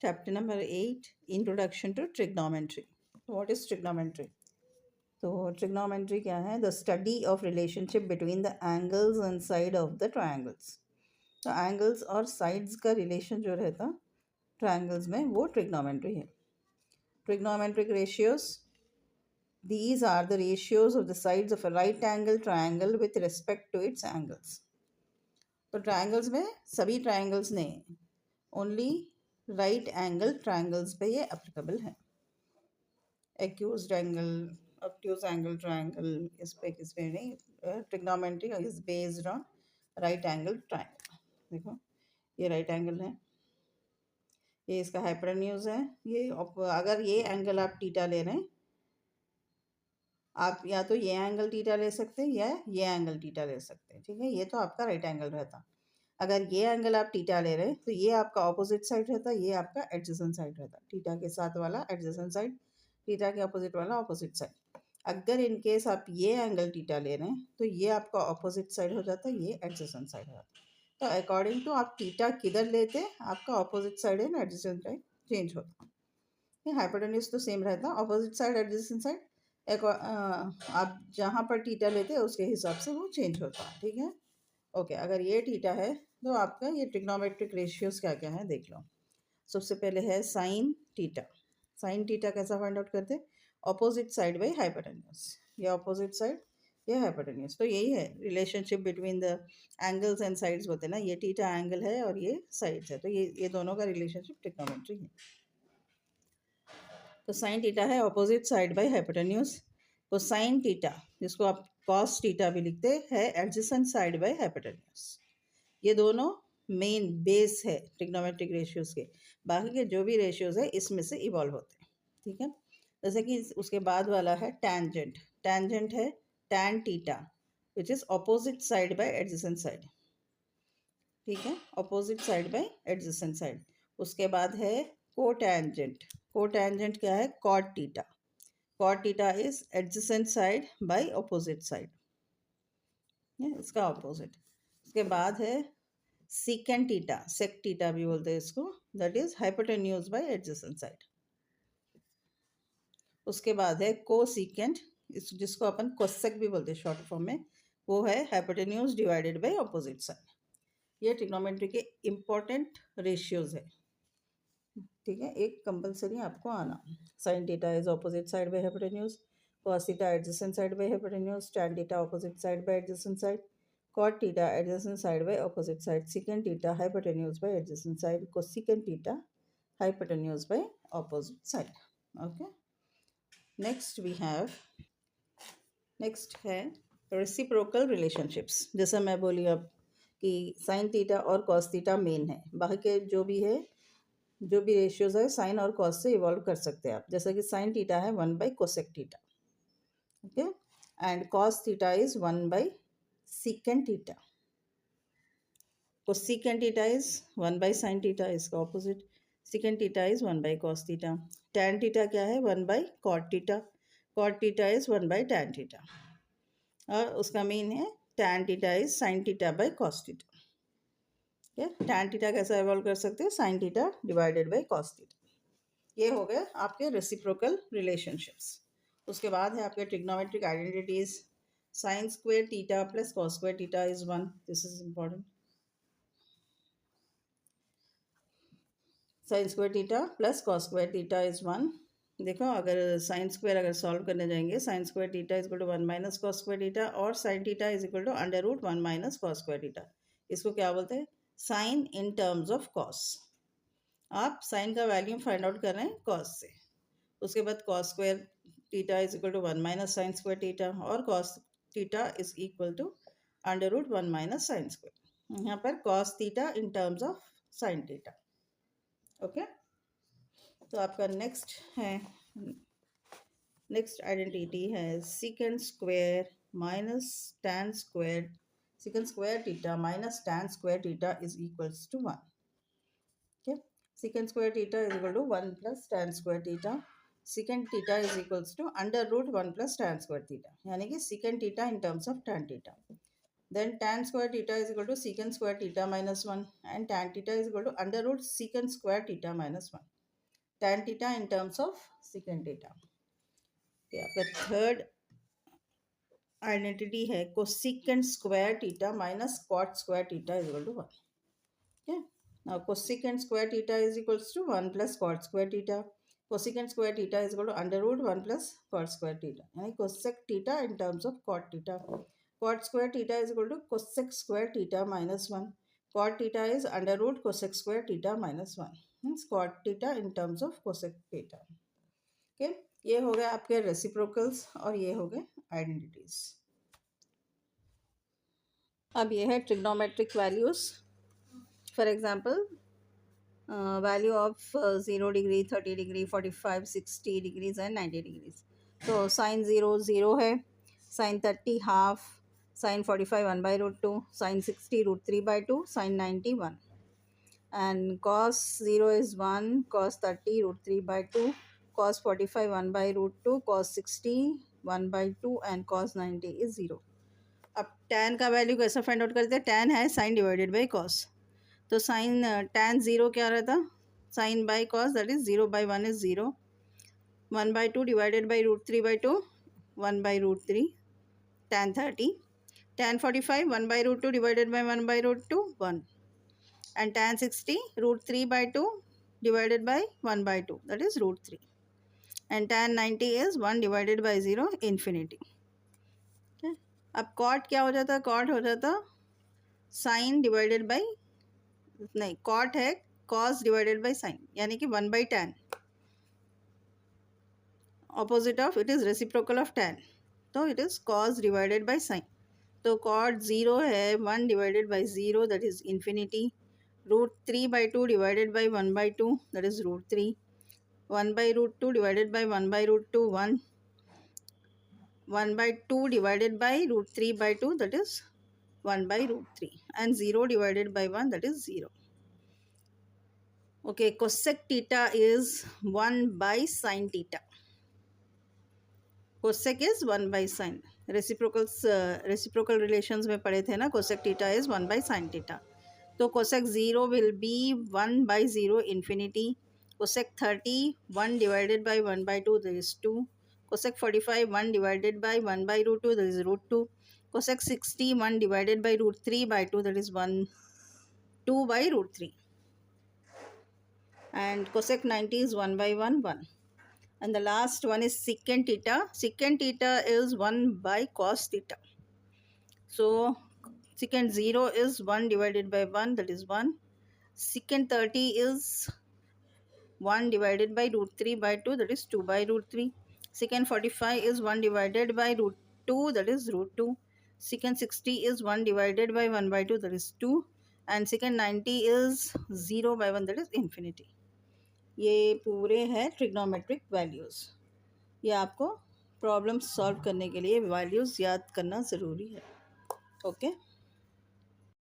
Chapter number 8, Introduction to Trigonometry. What is trigonometry? तो trigonometry क्या है? The study of relationship between the angles and side of the triangles. तो angles और sides का relation जो रहता triangles में वो trigonometry है. Trigonometric ratios. These are the ratios of the sides of a right angle triangle with respect to its angles. तो triangles में सभी triangles नहीं, only राइट एंगल ट्रायंगल्स पे ये एप्लीकेबल है. Accused angle, obtuse angle triangle इस पे किस पे नहीं. Trigonometry is based on right angle triangle. देखो ये राइट एंगल है, ये इसका हाइपोटेन्यूज है. ये अगर ये एंगल आप टीटा ले रहे हैं, आप या तो ये एंगल टीटा ले सकते हैं या ये एंगल टीटा ले सकते हैं. ठीक है, ये तो आपका राइट एंगल रहता. अगर ये एंगल आप टीटा ले रहे हैं तो ये आपका ऑपोजिट साइड रहता, ये आपका एडजेसेंट साइड रहता. टीटा के साथ वाला एडजेसेंट साइड, टीटा के ऑपोजिट वाला ऑपोजिट साइड. अगर इन केस आप ये एंगल टीटा ले रहे हैं तो ये आपका ऑपोजिट साइड हो जाता, ये एडजेसेंट साइड हो जाता. तो अकॉर्डिंग टू आप टीटा किधर लेते आपका opposite side and adjacent side change होता. ये हाइपोटेन्यूज तो सेम रहता, ऑपोजिट साइड एडजेसेंट साइड आप जहाँ पर टीटा लेते हैं उसके हिसाब से वो चेंज होता है. ठीक है, ओके. अगर ये टीटा है तो आपका ये ट्रिग्नोमेट्रिक रेशियोज क्या क्या है देख लो. सबसे पहले है साइन टीटा. साइन टीटा कैसा फाइंड आउट करते हैं? Opposite side by hypotenuse. ये ऑपोजिट साइड, ये हाइपोटेन्यूज. तो यही है relationship between the angles and sides होते हैं ना. ये टीटा एंगल है और ये साइड्स है, तो ये दोनों का रिलेशनशिप ट्रिग्नोमेट्री है. तो साइन टीटा है ऑपोजिट साइड बाई हाइपोटेन्यूज. तो साइन टीटा, जिसको आप कॉस टीटा भी लिखते हैं, एडजेसेंट साइड बाई हाइपोटेन्यूज. ये दोनों मेन बेस है ट्रिग्नोमेट्रिक रेशियोज के. बाकी के जो भी रेशियोज है इसमें से इवॉल्व होते हैं. ठीक है, जैसे कि उसके बाद वाला है टैंजेंट. टैंजेंट है tan theta which is opposite side by adjacent side. ठीक है, opposite side by adjacent side. उसके बाद है कोटैंजेंट. कोटैंजेंट क्या है? Cot theta. Cot theta is adjacent side by opposite side, इसका ऑपोजिट. उसके बाद है सीकेंट टीटा. सेक टीटा भी बोलते हैं इसको, that is hypotenuse by adjacent side. उसके बाद है कोसीकेंट, जिसको अपन कोसेक भी बोलते हैं शॉर्ट फॉर्म में. वो है hypotenuse divided by opposite side. ये ट्रिग्नोमेट्री के इम्पोर्टेंट रेशियोज है. ठीक है, एक कंपलसरी आपको आना. Sine theta is opposite side by hypotenuse. Cos theta adjacent side by hypotenuse. Tan theta opposite side by adjacent side. Cot theta adjacent side by opposite side. Secant theta hypotenuse by adjacent side. Cosecant theta hypotenuse by opposite side. Okay. Next we have, next है reciprocal relationships. जैसा मैं बोली अब कि sin theta और cos theta main है, बाकी के जो भी है, जो भी रेशियोज है साइन और कॉस से इवॉल्व कर सकते हैं आप. जैसा कि साइन थीटा है 1 by cosec theta. Okay, and cos theta is 1 by secant theta. Cosecant theta is 1 by sin theta, इसका opposite. Secant theta is 1 by cos theta. Tan theta क्या है? 1 by cot theta. Cot theta is 1 by tan theta. और उसका mean है tan theta is sin theta by cos theta. okay? Tan theta कैसा evolve कर सकते हैं? sin theta divided by cos theta. ये हो गए आपके रेसिप्रोकल रिलेशनशिप्स. उसके बाद है आपके trigonometric identities. sin square theta plus cos square theta is 1. This is important. sin square theta plus cos square theta is 1. देखो अगर sin square अगर सॉल्व करने जाएंगे, sin square theta is equal to 1 minus cos square theta और sin theta is equal to under root 1 minus cos square theta. इसको क्या बोलते हैं? sin in terms of cos. आप sin का वैल्यू फाइंड आउट कर रहे हैं cos से. उसके बाद cos square theta is equal to 1 minus sin square theta और cos theta is equal to under root 1 minus sin square. यहाँ पर cos theta in terms of sin theta. Okay, तो आपका नेक्स्ट है, नेक्स्ट आइडेंटिटी है secant square minus tan square. secant square theta minus tan square theta is equals to 1. okay, secant square theta is equal to 1 plus tan square theta. secant theta is equals to under root 1 plus tan square theta, यानी कि secant theta in terms of tan theta. Then tan square theta is equal to secant square theta minus 1, and tan theta is equal to under root secant square theta minus 1. Tan theta in terms of secant theta. Okay, आपका third identity है cosecant square theta minus cot square theta is equal to 1. Okay. Now cosecant square theta is equals to 1 plus cot square theta. Cosecant square theta is equal to under root 1 plus cot square theta. यानी cosec theta in terms of cot theta. Cot square theta is equal to cosec square theta minus 1. Cot theta is under root cosec square theta minus 1. Means cot theta in terms of cosec theta. Okay. ये हो गए आपके reciprocals और ये हो गए identities. अब ये है trigonometric values. For example value of 0 degree, 30 degree, 45, 60 degrees and 90 degrees. तो sin 0 0 है, sin 30 half, sin 45 1 by root 2, sin 60 root 3 by 2, sin 90 1. And cos 0 is 1, cos 30 root 3 by 2, cos 45 1 by root 2, cos 60 1 by 2 and cos 90 is 0. अब tan का value कैसा find out करते हैं? tan है sin divided by cos. तो sine tan 0 क्या रहता? Sine by cos that is 0 by 1 is 0. 1 by 2 divided by root 3 by 2, 1 by root 3. tan 30. tan 45 1 by root 2 divided by 1 by root 2 1. and tan 60 root 3 by 2 divided by 1 by 2 that is root 3. and tan 90 is 1 divided by 0 infinity. अब cot क्या हो जाता? Cot हो जाता sine divided by, नहीं cot है cos divided by sine, यानी कि 1 by tan. Opposite of it is reciprocal of tan, तो it is cos divided by sine. तो कॉट 0 है 1 divided by 0 that is infinity. Root 3 by 2 divided by 1 by 2 that is root 3. 1 by root 2 divided by 1 by root 2 1. 1 by 2 divided by root 3 by 2 that is 1 by root 3. and 0 divided by 1 that is 0. Okay, cosec theta is 1 by sin theta. cosec is 1 by sin. reciprocal relations में पढ़े थे ना, cosec theta is 1 by sin theta. तो cosec 0 will be 1 by 0 infinity. cosec 30 1 divided by 1 by 2 that is 2. cosec 45 1 divided by 1 by root 2 that is root 2. cosec 60 1 divided by root 3 by 2 that is 2 by root 3. and cosec 90 is 1 by 1 1. and the last one is secant theta. Secant theta is 1 by cos theta. So secant 0 is 1 divided by 1 that is 1. secant 30 is 1 divided by root 3 by 2 that is 2 by root 3. secant 45 is 1 divided by root 2 that is root 2. secant 60 is 1 divided by 1 by 2 that is 2. and secant 90 is 0 by 1 that is infinity. ये पूरे हैं trigonometric values. ये आपको problem solve करने के लिए values याद करना ज़रूरी है. ओके.